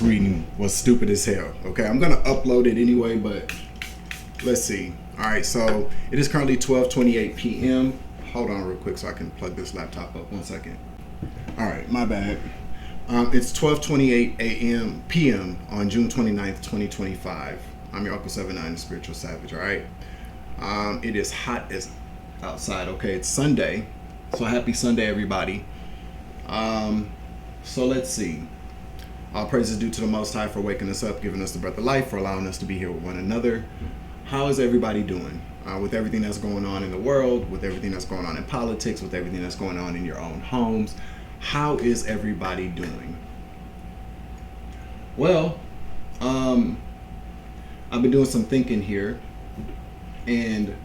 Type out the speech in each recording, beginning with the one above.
last reading was stupid as hell. Okay, I'm gonna upload it anyway, but let's see. All right, so it is currently 12:28 p.m. Hold on real quick so I can plug this laptop up. 1 second. All right, my bad. It's 12:28 a.m. p.m. on June 29th, 2025. I'm your Uncle 79, the Spiritual Savage. All right. It is hot as outside. Okay, it's Sunday, so happy Sunday, everybody. So let's see. All praise is due to the Most High for waking us up, giving us the breath of life, for allowing us to be here with one another. How is everybody doing? With everything that's going on in the world, with everything that's going on in politics, with everything that's going on in your own homes, how is everybody doing? Well, I've been doing some thinking here, and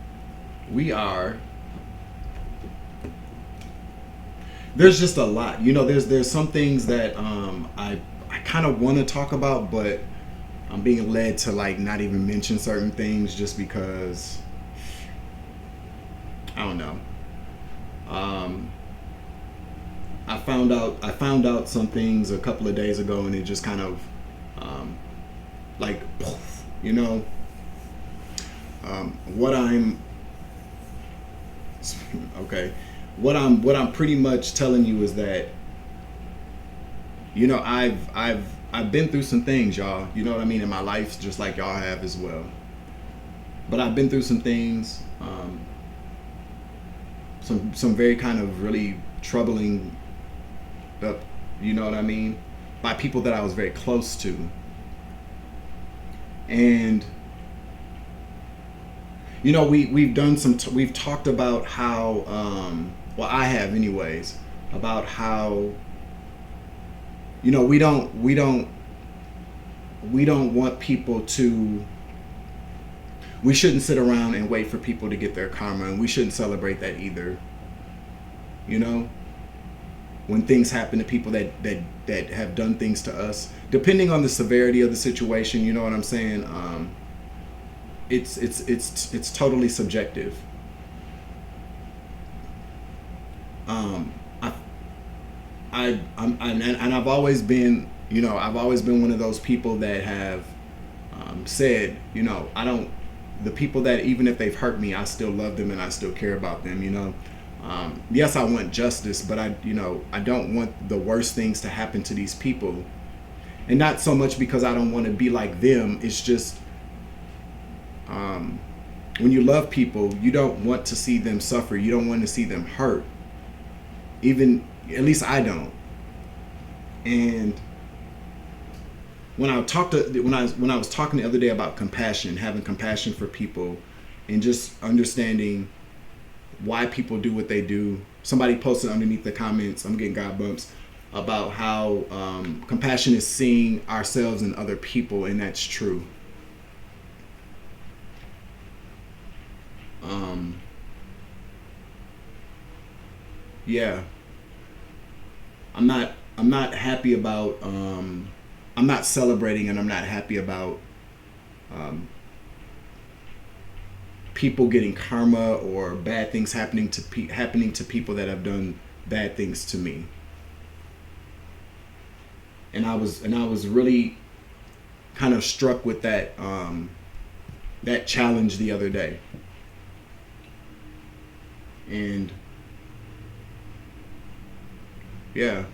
there's just a lot. You know, there's some things that I kind of want to talk about, but I'm being led to like not even mention certain things just because I don't know. I found out some things a couple of days ago, and it just kind of like poof, you know. What I'm pretty much telling you is that, you know, I've been through some things, y'all. You know what I mean, in my life, just like y'all have as well. But I've been through some things, some very kind of really troubling, you know what I mean, by people that I was very close to. And you know, we've talked about how, well, I have anyways, about how, you know, we don't want people to, we shouldn't sit around and wait for people to get their karma, and we shouldn't celebrate that either. You know, when things happen to people that have done things to us, depending on the severity of the situation, you know what I'm saying? It's totally subjective. I've always been, you know, one of those people that have said, you know, the people that, even if they've hurt me, I still love them and I still care about them, you know. Yes, I want justice, but I don't want the worst things to happen to these people. And not so much because I don't want to be like them. It's just, when you love people, you don't want to see them suffer. You don't want to see them hurt. Even, at least I don't. And when I was talking the other day about compassion, having compassion for people, and just understanding why people do what they do. Somebody posted underneath the comments, I'm getting God bumps, about how compassion is seeing ourselves in other people, and that's true. Yeah, I'm not happy about, I'm not celebrating, and I'm not happy about people getting karma or bad things happening to people that have done bad things to me. And I was really kind of struck with that that challenge the other day. And yeah.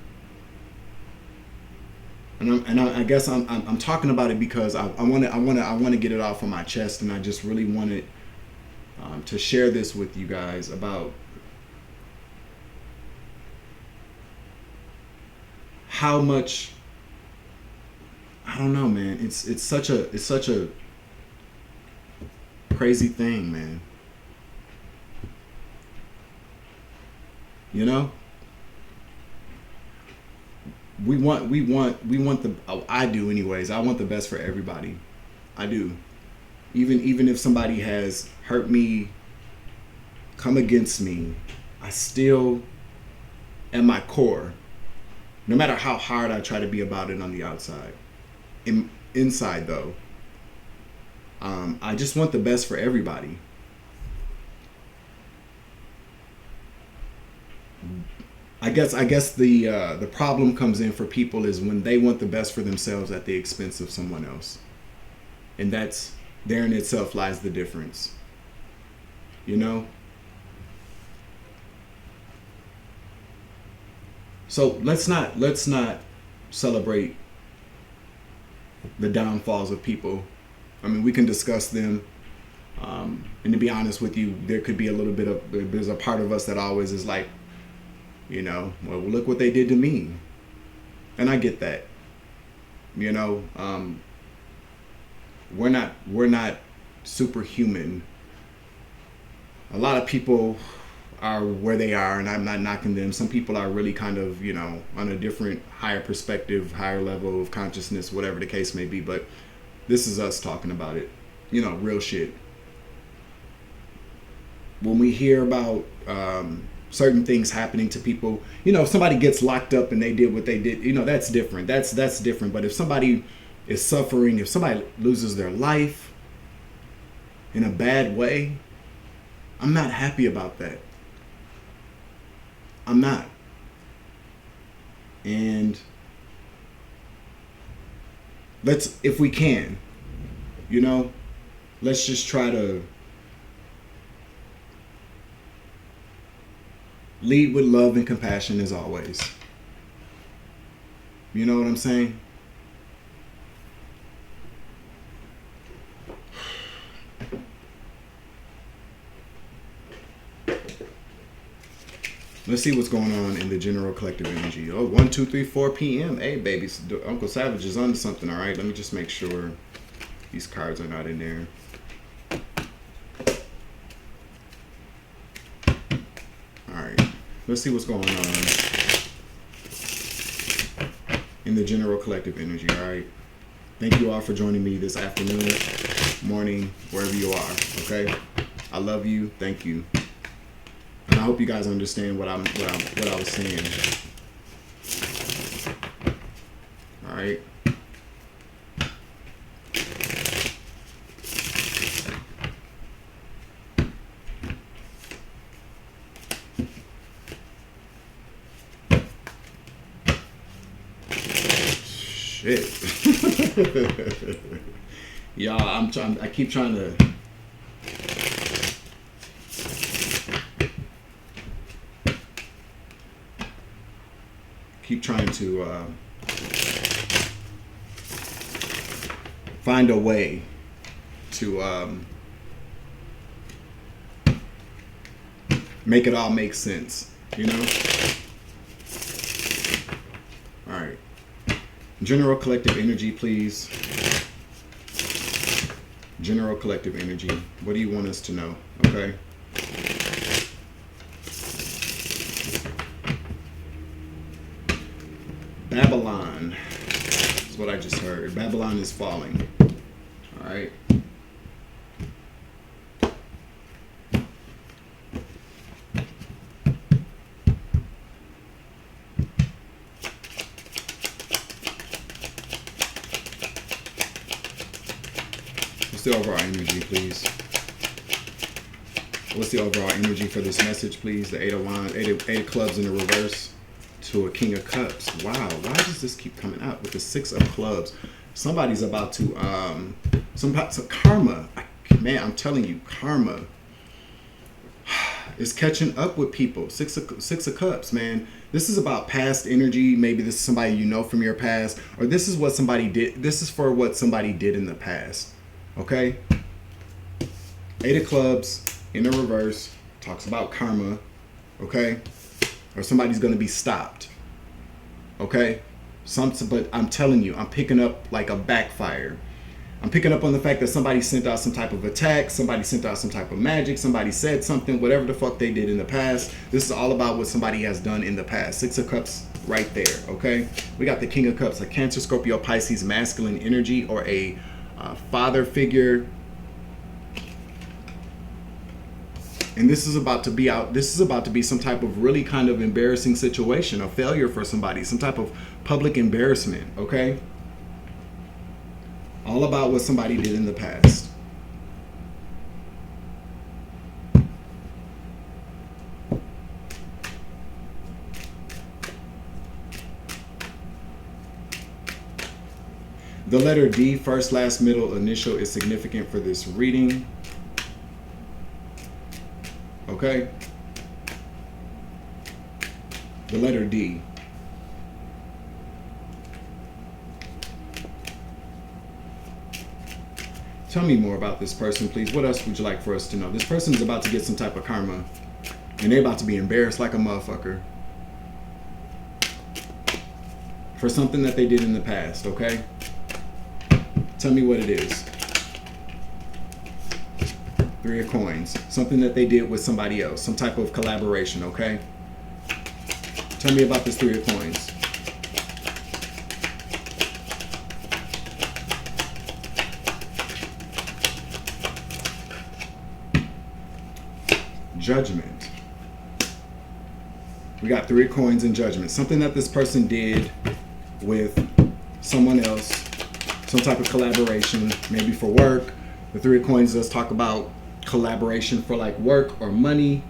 And I guess I'm talking about it because I want to get it off of my chest, and I just really wanted to share this with you guys about how much, I don't know, man. It's such a crazy thing, man. You know? We want the, I do anyways. I want the best for everybody. I do. Even if somebody has hurt me, come against me, I still, at my core, no matter how hard I try to be about it on the outside, inside though, I just want the best for everybody. I I guess the problem comes in for people is when they want the best for themselves at the expense of someone else, and that's there in itself lies the difference. You know. So let's not celebrate the downfalls of people. I mean, we can discuss them. And to be honest with you, there could be a little bit of, there's a part of us that always is like, you know, well, look what they did to me. And I get that. You know, we're not superhuman. A lot of people are where they are, and I'm not knocking them. Some people are really kind of, you know, on a different, higher perspective, higher level of consciousness, whatever the case may be. But this is us talking about it, you know, real shit. When we hear about certain things happening to people, you know, if somebody gets locked up and they did what they did, you know, that's different. That's different. But if somebody is suffering, if somebody loses their life in a bad way, I'm not happy about that. I'm not. And let's, if we can, you know, let's just try to lead with love and compassion as always. You know what I'm saying? Let's see what's going on in the general collective energy. Oh, 1, 2, 3, 4 p.m. Hey, baby, Uncle Savage is on something. All right, let me just make sure these cards are not in there. All right, let's see what's going on in the general collective energy. All right, thank you all for joining me this afternoon, morning, wherever you are. Okay, I love you. Thank you. And I hope you guys understand what I was saying. All right. Shit. Y'all, I keep trying to. Find a way to make it all make sense, you know? All right. General collective energy, please. General collective energy. What do you want us to know? Okay. Babylon is what I just heard. Babylon is falling. All right. What's the overall energy, please? What's the overall energy for this message, please? The Eight of Wands, Eight of Clubs in the reverse. To a King of Cups. Wow, why does this keep coming up with the Six of Clubs? Somebody's about to some karma. Man, I'm telling you, karma is catching up with people. Six of Cups, man. This is about past energy. Maybe this is somebody you know from your past, or this is what somebody did. This is for what somebody did in the past. Okay. Eight of Clubs in the reverse talks about karma. Okay. Or somebody's going to be stopped. Okay? But I'm telling you, I'm picking up like a backfire. I'm picking up on the fact that somebody sent out some type of attack. Somebody sent out some type of magic. Somebody said something, whatever the fuck they did in the past. This is all about what somebody has done in the past. Six of Cups right there. Okay? We got the King of Cups, a Cancer, Scorpio, Pisces, masculine energy, or a father figure. And this is about to be some type of really kind of embarrassing situation, a failure for somebody, some type of public embarrassment, okay? All about what somebody did in the past. The letter D, first, last, middle, initial, is significant for this reading. Okay? The letter D. Tell me more about this person, please. What else would you like for us to know? This person is about to get some type of karma, and they're about to be embarrassed like a motherfucker for something that they did in the past, okay? Tell me what it is. Three of coins. Something that they did with somebody else. Some type of collaboration, okay? Tell me about this three of coins. Judgment. We got three of coins and judgment. Something that this person did with someone else. Some type of collaboration, maybe for work. The three of coins does talk about collaboration for like work or money.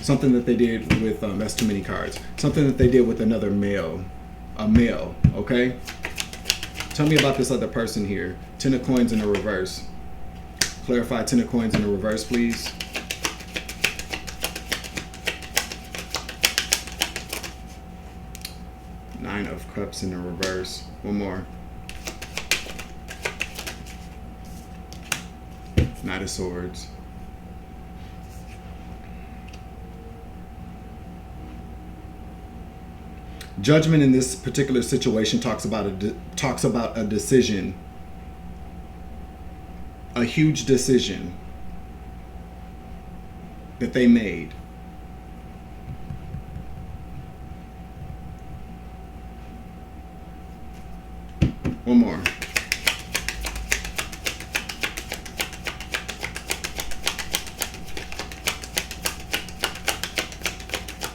Something that they did with, that's too many cards. Something that they did with another male, a male, okay? Tell me about this other person here. Ten of coins in the reverse. Clarify ten of coins in the reverse, please. Nine of cups in the reverse. One more. Knight of swords. Judgment in this particular situation talks about a decision, a huge decision that they made. One more.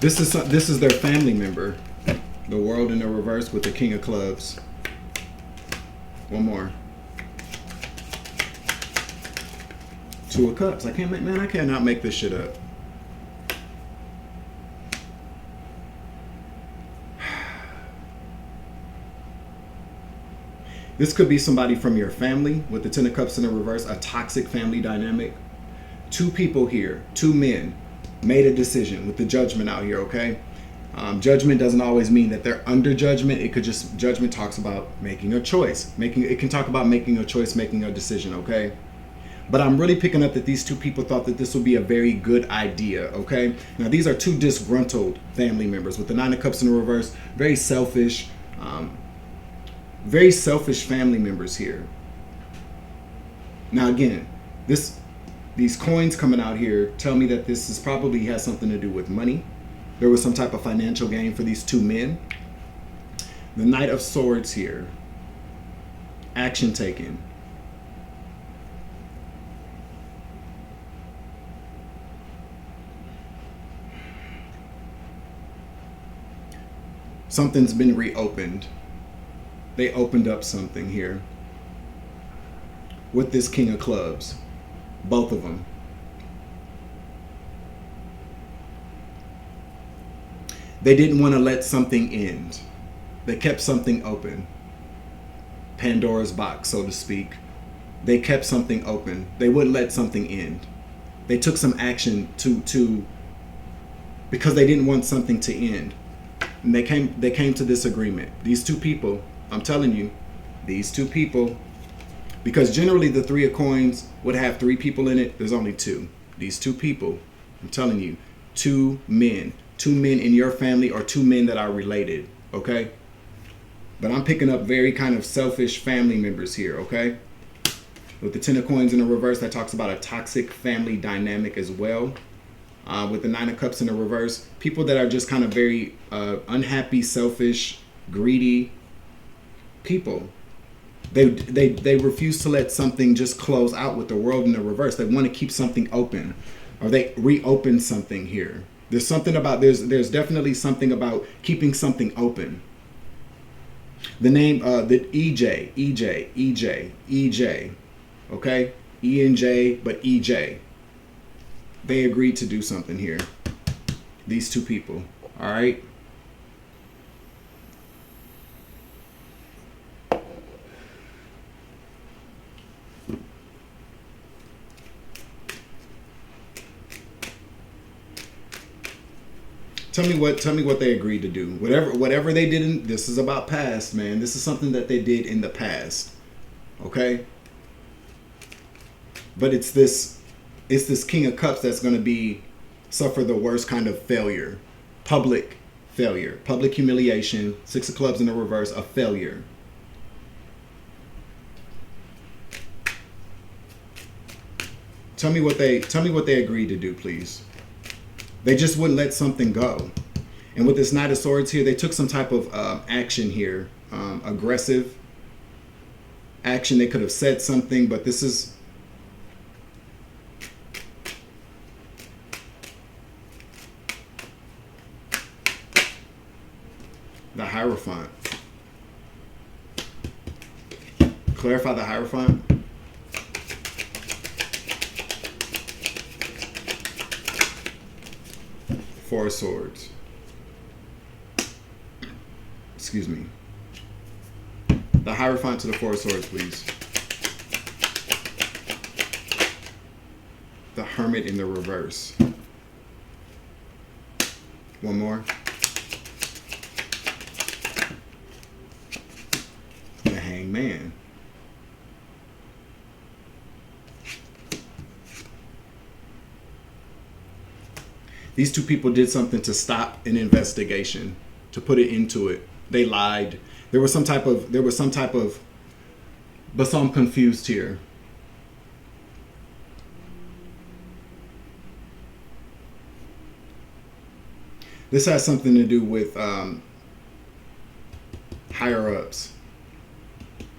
This is their family member. The world in the reverse with the King of Clubs. One more. Two of Cups. I cannot make this shit up. This could be somebody from your family with the Ten of Cups in the reverse, a toxic family dynamic. Two people here, two men, made a decision with the Judgment out here, okay? Judgment doesn't always mean that they're under judgment. It could just, judgment talks about making a choice. It can talk about making a choice, making a decision, okay? But I'm really picking up that these two people thought that this would be a very good idea, okay? Now, these are two disgruntled family members with the Nine of Cups in the reverse. Very selfish family members here. Now, again, these coins coming out here tell me that this is probably has something to do with money. There was some type of financial gain for these two men. The Knight of Swords here. Action taken. Something's been reopened. They opened up something here. With this King of Clubs. Both of them. They didn't want to let something end. They kept something open. Pandora's box, so to speak. They kept something open. They wouldn't let something end. They took some action to because they didn't want something to end. And they came to this agreement. These two people, I'm telling you, these two people, because generally the Three of Coins would have three people in it. There's only two. These two people, I'm telling you, two men in your family or two men that are related, okay? But I'm picking up very kind of selfish family members here, okay? With the Ten of Coins in the reverse, that talks about a toxic family dynamic as well. With the Nine of Cups in the reverse, people that are just kind of very unhappy, selfish, greedy people. They refuse to let something just close out with the world in the reverse. They want to keep something open, or they reopen something here. There's something about, there's definitely something about keeping something open. The name, the EJ, okay? E and J, but EJ. They agreed to do something here. These two people. All right. Tell me what they agreed to do. Whatever they did this is about past, man. This is something that they did in the past. Okay? But it's this King of Cups that's going to suffer the worst kind of failure. Public failure. Public humiliation. Six of Clubs in the reverse, a failure. Tell me what they agreed to do, please. They just wouldn't let something go. And with this Knight of Swords here, they took some type of action here. Aggressive action. They could have said something, but this is... the Hierophant. Clarify the Hierophant. Four of Swords. Excuse me. The Hierophant to the Four of Swords, please. The Hermit in the reverse. One more. The Hangman. These two people did something to stop an investigation, to put it into it. They lied. There was some type of, but so I'm confused here. This has something to do with higher ups,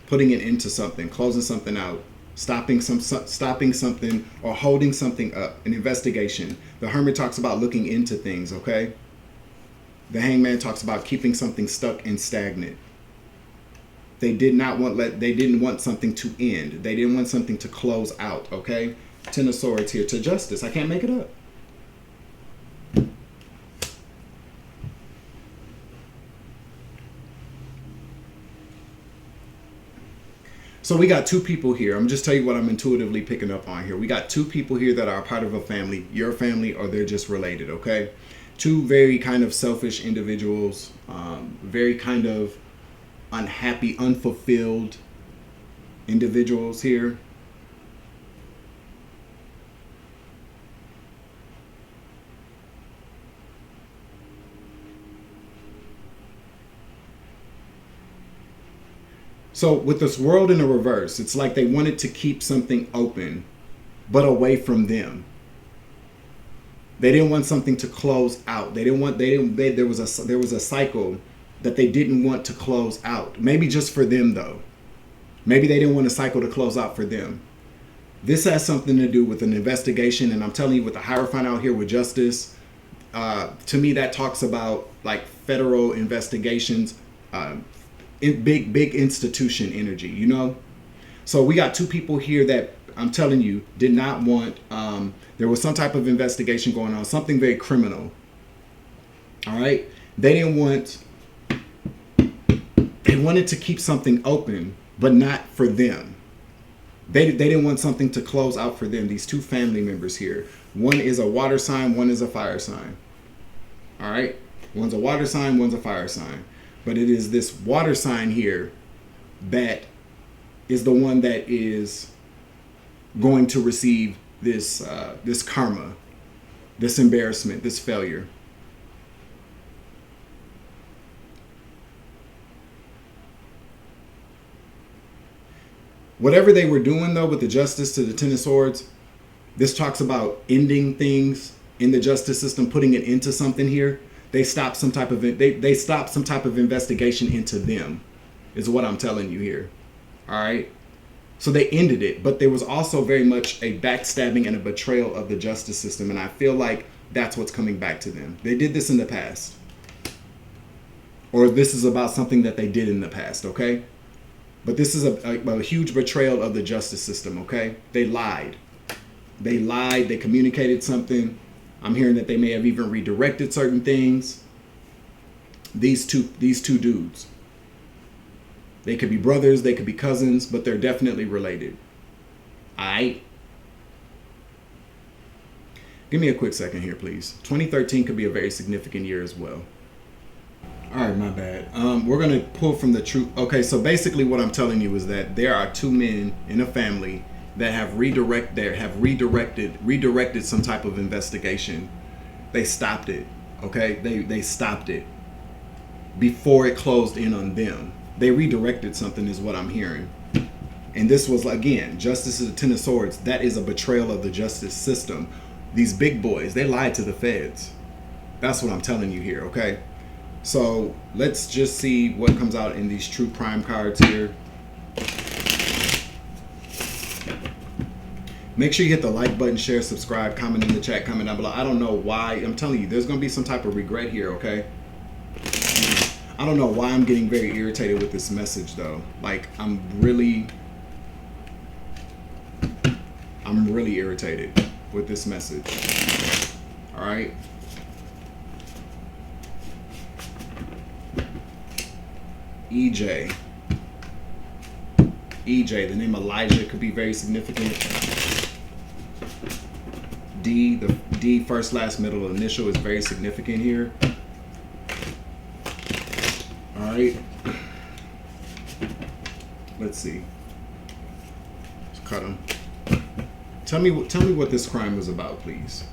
putting it into something, closing something out. Stopping something or holding something up, an investigation. The Hermit talks about looking into things, okay? The Hangman talks about keeping something stuck and stagnant. They didn't want something to end. They didn't want something to close out, okay? Ten of Swords here to Justice. I can't make it up. So we got two people here. I'm just tell you what I'm intuitively picking up on here. We got two people here that are a part of a family, your family, or they're just related, okay? Two very kind of selfish individuals, very kind of unhappy, unfulfilled individuals here. So with this World in the reverse, it's like they wanted to keep something open, but away from them. They didn't want something to close out. There was a cycle that they didn't want to close out. Maybe just for them though. Maybe they didn't want a cycle to close out for them. This has something to do with an investigation, and I'm telling you, with the Hierophant out here with Justice, to me that talks about like federal investigations, in big institution energy, you know? So we got two people here that I'm telling you did not want, there was some type of investigation going on, something very criminal. All right. They wanted to keep something open, but not for them. They didn't want something to close out for them. These two family members here. One is a water sign, one is a fire sign. All right. One's a water sign, one's a fire sign. But it is this water sign here that is the one that is going to receive this this karma, this embarrassment, this failure. Whatever they were doing though with the Justice to the Ten of Swords, this talks about ending things in the justice system, putting it into something here. They stopped some type of they stopped some type of investigation into them, is what I'm telling you here. All right. So they ended it, but there was also very much a backstabbing and a betrayal of the justice system, and I feel like that's what's coming back to them. They did this in the past, or this is about something that they did in the past. Okay, but this is a huge betrayal of the justice system. Okay, they lied. They lied. They communicated something. I'm hearing that they may have even redirected certain things. These two dudes. They could be brothers, they could be cousins, but they're definitely related. Alright? Give me a quick second here, please. 2013 could be a very significant year as well. Alright, my bad. We're going to pull from the truth. Okay, so basically what I'm telling you is that there are two men in a family that have redirected some type of investigation. They stopped it. Okay? They stopped it before it closed in on them. They redirected something is what I'm hearing. And this was, again, justice is a 10 of swords. That is a betrayal of the justice system. These big boys, they lied to the feds. That's what I'm telling you here, okay? So let's just see what comes out in these true crime cards here. Make sure you hit the like button, share, subscribe, comment in the chat, comment down below. I don't know why. I'm telling you, there's going to be some type of regret here, okay? I don't know why I'm getting very irritated with this message, though. Like, I'm really irritated with this message. All right. EJ, the name Elijah could be very significant. D, the D first, last, middle, initial is very significant here. All right. Let's see. Let's cut him. Tell me what this crime was about, please.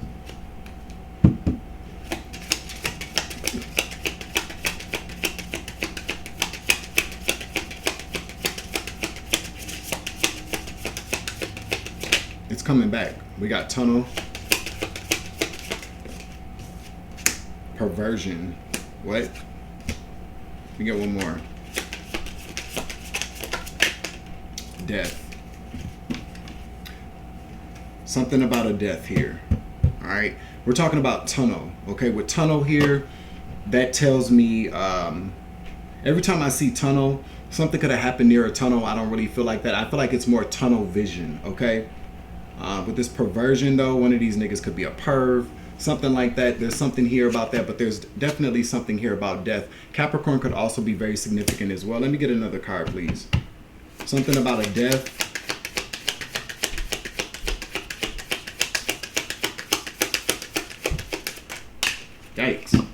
It's coming back. We got tunnel. Perversion. What? We get one more. Death. Something about a death here. All right. We're talking about tunnel. Okay. With tunnel here, that tells me every time I see tunnel, something could have happened near a tunnel. I don't really feel like that. I feel like it's more tunnel vision. Okay. With this perversion, though, one of these niggas could be a perv. Something like that. There's something here about that, but there's definitely something here about death. Capricorn could also be very significant as well. Let me get another card, please. Something about a death. Yikes.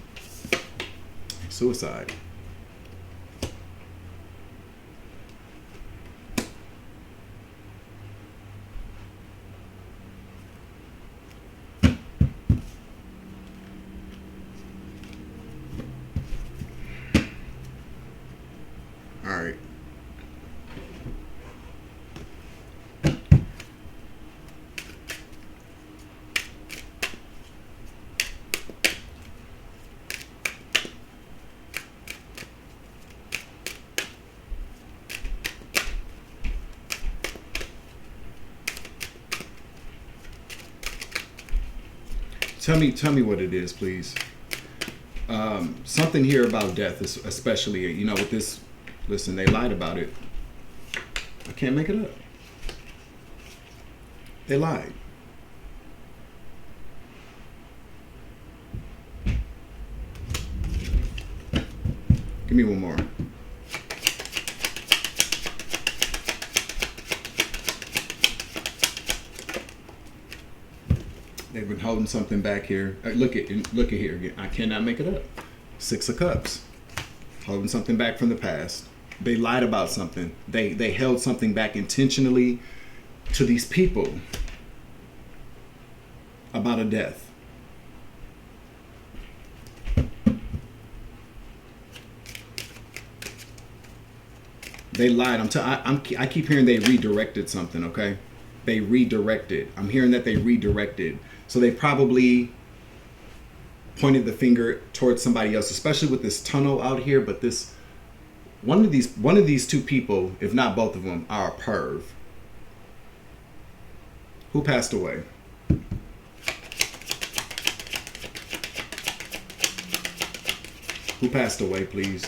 Suicide. All right. Tell me what it is, please. Something here about death, especially, you know, with this. Listen, they lied about it. I can't make it up. They lied. Give me one more. They've been holding something back here. Look at here again. I cannot make it up. 6 of Cups. Holding something back from the past. They lied about something. They held something back intentionally to these people about a death. They lied. I keep hearing they redirected something, okay? They redirected. I'm hearing that they redirected. So they probably pointed the finger towards somebody else, especially with this tunnel out here. But this one of these two people, if not both of them, are a perv. Who passed away? Who passed away, please?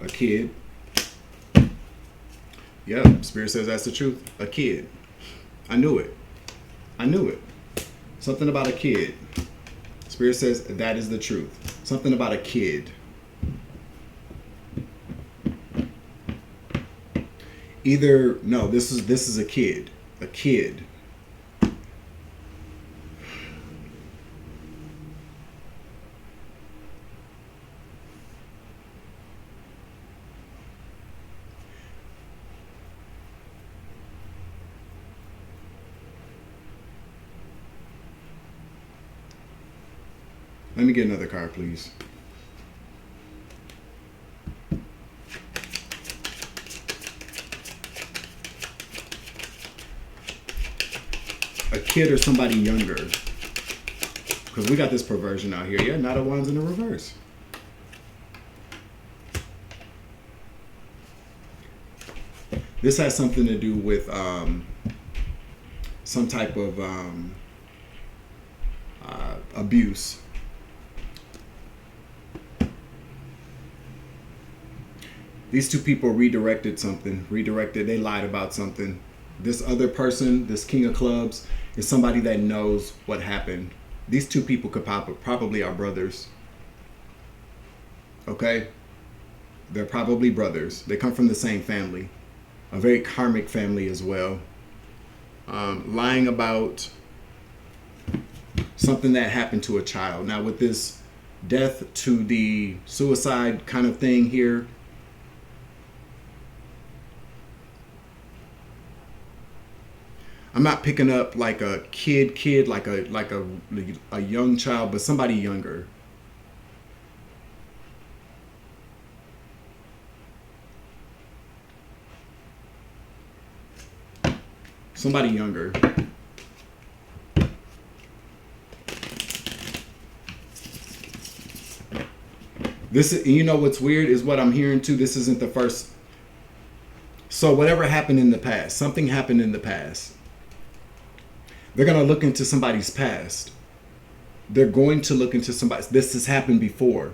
A kid. Yep, Spirit says that's the truth. A kid. I knew it. I knew it. Something about a kid. Spirit says that is the truth. Something about a kid. Either no, this is a kid. A kid. Let me get another card, please. A kid or somebody younger. Because we got this perversion out here. Yeah, Knight of Wands in the reverse. This has something to do with some type of abuse. These two people redirected something. They lied about something. This other person, this King of Clubs, is somebody that knows what happened. These two people could probably are brothers. Okay? They're probably brothers. They come from the same family. A very karmic family as well. Lying about something that happened to a child. Now with this death to the suicide kind of thing here, I'm not picking up like a kid, like a young child, but somebody younger. Somebody younger. This is, you know what's weird is what I'm hearing too. This isn't the first. So whatever happened in the past, something happened in the past. They're going to look into somebody's past. They're going to look into somebody. This has happened before.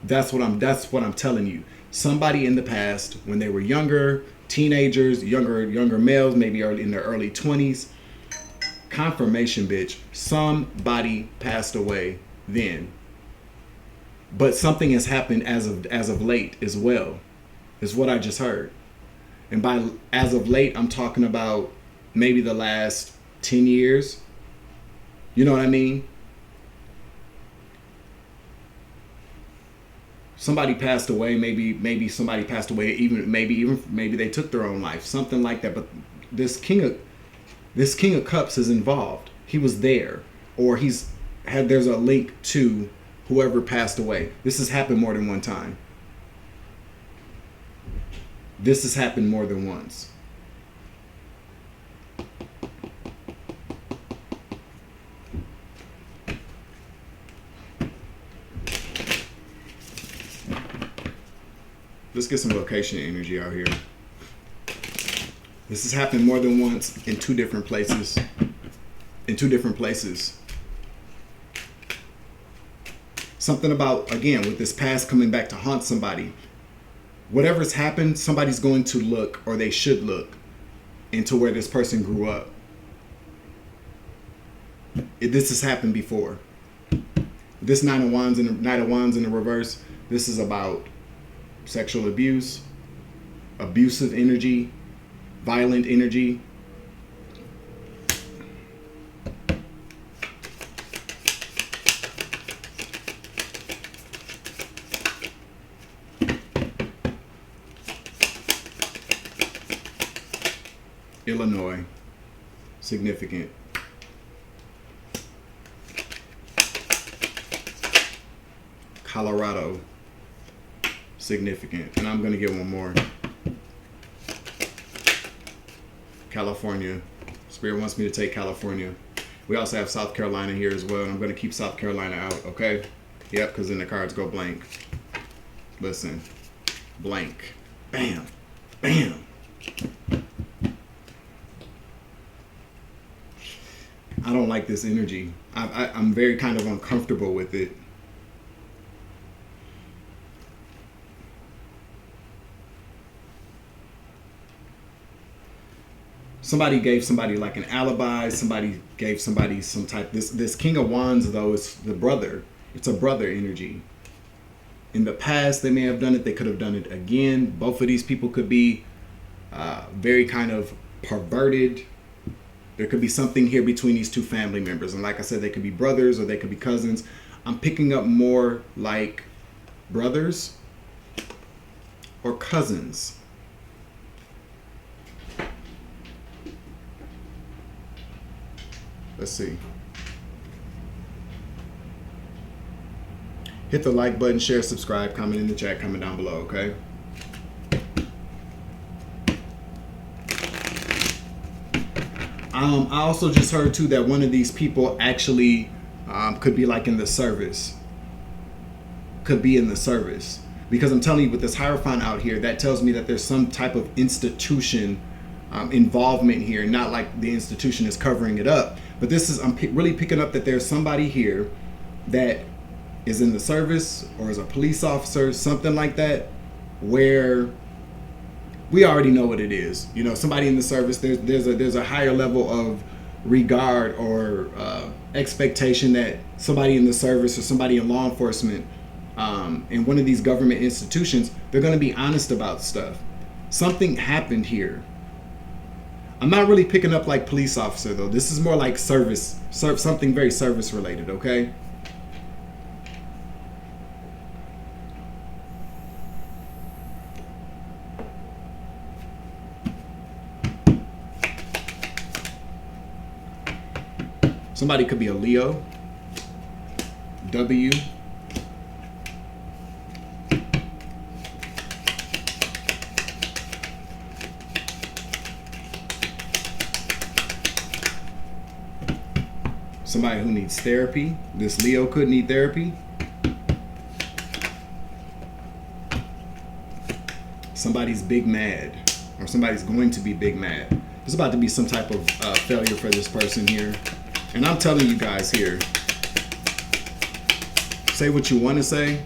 That's what I'm telling you. Somebody in the past, when they were younger, teenagers, younger males, maybe in their early 20s. Confirmation, bitch. Somebody passed away then. But something has happened as of late as well. Is what I just heard. And by as of late, I'm talking about maybe the last 10 years. You know what I mean? Somebody passed away. Maybe somebody passed away. Maybe they took their own life. Something like that. But this King of Cups is involved. He was there, or there's a link to whoever passed away. This has happened more than one time. This has happened more than once. Let's get some location energy out here. This has happened more than once in two different places. Something about, again, with this past coming back to haunt somebody. Whatever's happened, somebody's going to look, or they should look, into where this person grew up. This has happened before. This Knight of Wands in the reverse, this is about sexual abuse, abusive energy, violent energy. Illinois, significant. Colorado, significant. And I'm going to get one more. California. Spirit wants me to take California. We also have South Carolina here as well, and I'm going to keep South Carolina out, okay? Yep, because then the cards go blank. Listen. Blank. Bam. Bam. I don't like this energy. I'm very kind of uncomfortable with it. somebody gave somebody like an alibi. Somebody gave somebody some type. This King of Wands though is the brother. It's a brother energy. In the past, they may have done it. They could have done it again. Both of these people could be very kind of perverted. There could be something here between these two family members. And like I said, they could be brothers or they could be cousins. I'm picking up more like brothers or cousins. Let's see. Hit the like button, share, subscribe, comment in the chat, comment down below, okay? I also just heard too that one of these people actually could be like in the service. Could be in the service. Because I'm telling you, with this Hierophant out here, that tells me that there's some type of institution involvement here. Not like the institution is covering it up. But this is, I'm really picking up that there's somebody here that is in the service or is a police officer, something like that, where we already know what it is. You know, somebody in the service, there's a higher level of regard or expectation that somebody in the service or somebody in law enforcement in one of these government institutions, they're going to be honest about stuff. Something happened here. I'm not really picking up like police officer though. This is more like service, something very service related, okay? Somebody could be a Leo, W. Somebody who needs therapy. This Leo could need therapy. Somebody's big mad, or somebody's going to be big mad. There's about to be some type of failure for this person here. And I'm telling you guys here, say what you want to say.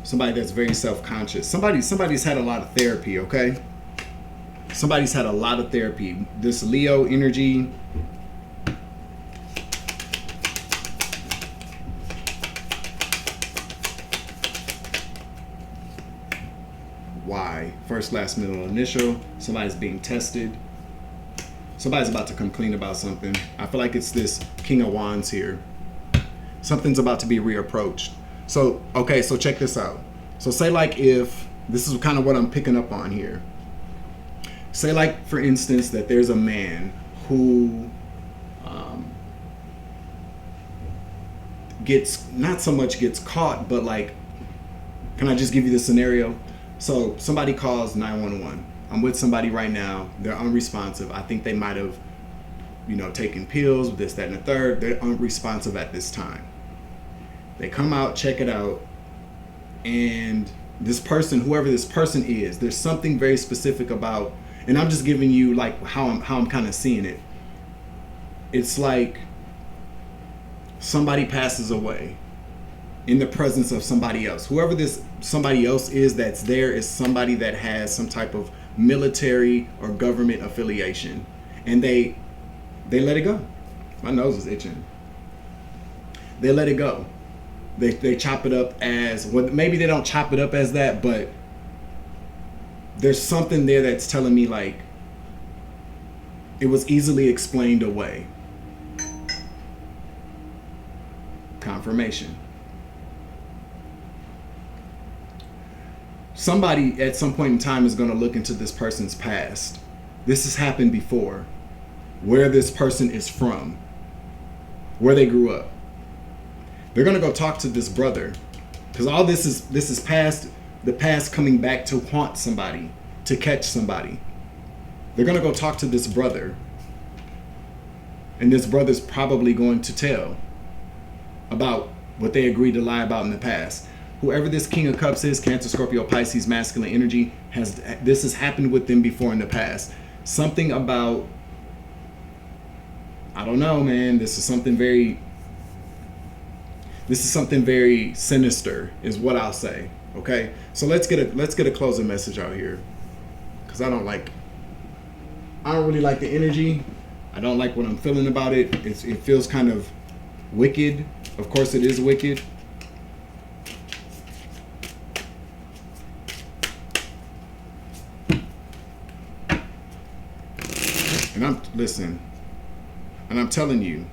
Somebody that's very self-conscious. Somebody's had a lot of therapy, okay? Somebody's had a lot of therapy. This Leo energy. Why? First, last, middle, initial. Somebody's being tested. Somebody's about to come clean about something. I feel like it's this King of Wands here. Something's about to be reapproached. So, okay, so check this out. So say like if, this is kind of what I'm picking up on here. Say like, for instance, that there's a man who gets, not so much gets caught, but like, can I just give you the scenario? So somebody calls 911. I'm with somebody right now. They're unresponsive. I think they might have, you know, taken pills, this, that, and the third. They're unresponsive at this time. They come out, check it out, and this person, whoever this person is, there's something very specific about, and I'm just giving you like how I'm kind of seeing it. It's like somebody passes away in the presence of somebody else. Whoever this somebody else is that's there is somebody that has some type of military or government affiliation, and they let it go. My nose is itching. They let it go. They chop it up as, well, maybe they don't chop it up as that, but there's something there that's telling me like it was easily explained away. Confirmation. Somebody at some point in time is going to look into this person's past. This has happened before. Where this person is from. Where they grew up. They're going to go talk to this brother. Because all this is past, the past coming back to haunt somebody. To catch somebody. They're going to go talk to this brother. And this brother's probably going to tell about what they agreed to lie about in the past. Whoever this King of Cups is, Cancer, Scorpio, Pisces, masculine energy, this has happened with them before in the past. Something about, I don't know, man. This is something very sinister, is what I'll say. Okay, so let's get a closing message out here, because I don't like I don't really like the energy. I don't like what I'm feeling about it. It feels kind of wicked. Of course, it is wicked. And I'm telling you,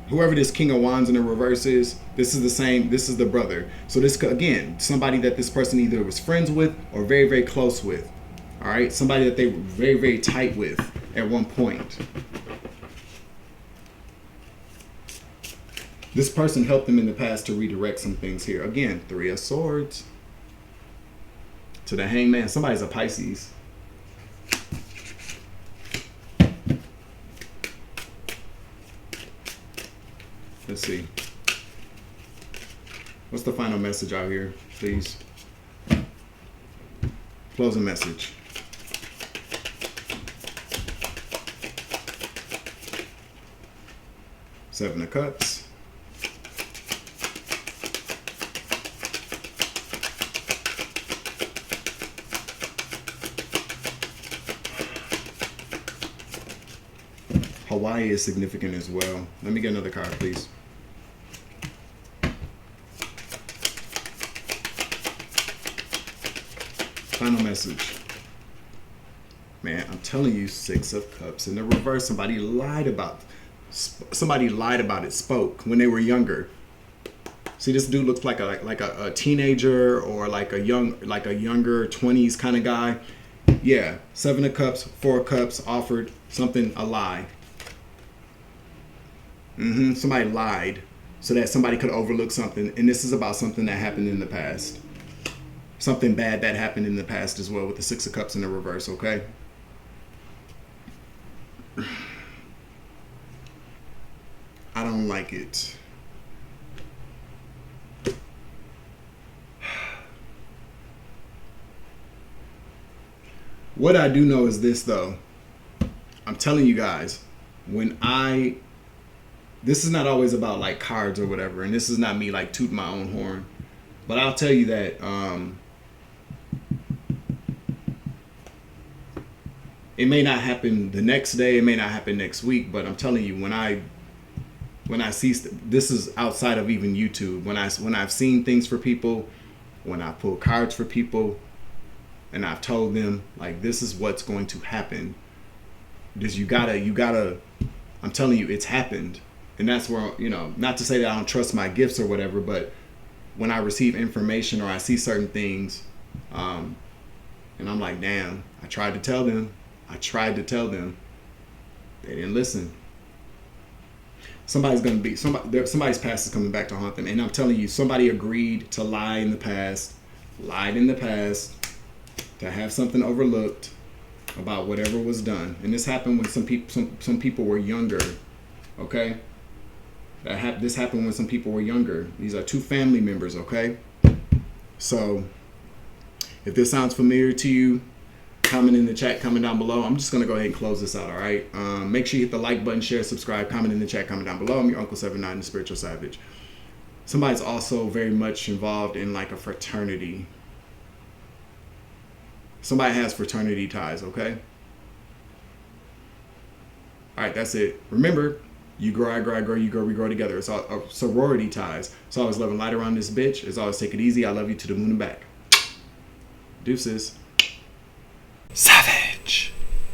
whoever this King of Wands in the reverse is, this is the brother. So this, again, somebody that this person either was friends with or very, very close with. All right, somebody that they were very, very tight with at one point. This person helped them in the past to redirect some things here. Again, 3 of Swords to the Hangman. Somebody's a Pisces. Let's see. What's the final message out here, please? Closing message. Seven of Cups. Hawaii is significant as well. Let me get another card, please. Final message. Man, I'm telling you, 6 of Cups in the reverse. Somebody lied about it, spoke when they were younger. See, this dude looks like a teenager or like a younger 20s kind of guy. Yeah, 7 of Cups, 4 of Cups, offered something, a lie. Somebody lied so that somebody could overlook something. And this is about something that happened in the past. Something bad that happened in the past as well with the 6 of Cups in the reverse, okay? I don't like it. What I do know is this, though. I'm telling you guys, this is not always about like cards or whatever, and this is not me like tooting my own horn, but I'll tell you that it may not happen the next day, it may not happen next week, but I'm telling you, when I see, this is outside of even YouTube, when I've seen things for people, when I pull cards for people, and I've told them like, this is what's going to happen. Because you gotta, I'm telling you, it's happened. And that's where, not to say that I don't trust my gifts or whatever, but when I receive information or I see certain things, and I'm like, damn, I tried to tell them. They didn't listen. Somebody's past is coming back to haunt them. And I'm telling you, somebody agreed to lied in the past, to have something overlooked about whatever was done. And this happened when some people were younger. Okay? This happened when some people were younger. These are 2 family members, okay? So, if this sounds familiar to you, comment in the chat, comment down below. I'm just going to go ahead and close this out, all right? Make sure you hit the like button, share, subscribe, comment in the chat, comment down below. I'm your Uncle 79, the Spiritual Savage. Somebody's also very much involved in like a fraternity. Somebody has fraternity ties, okay? All right, that's it. Remember, you grow, I grow, I grow, you grow, we grow together. It's all sorority ties. It's always love and light around this bitch. It's always take it easy. I love you to the moon and back. Deuces.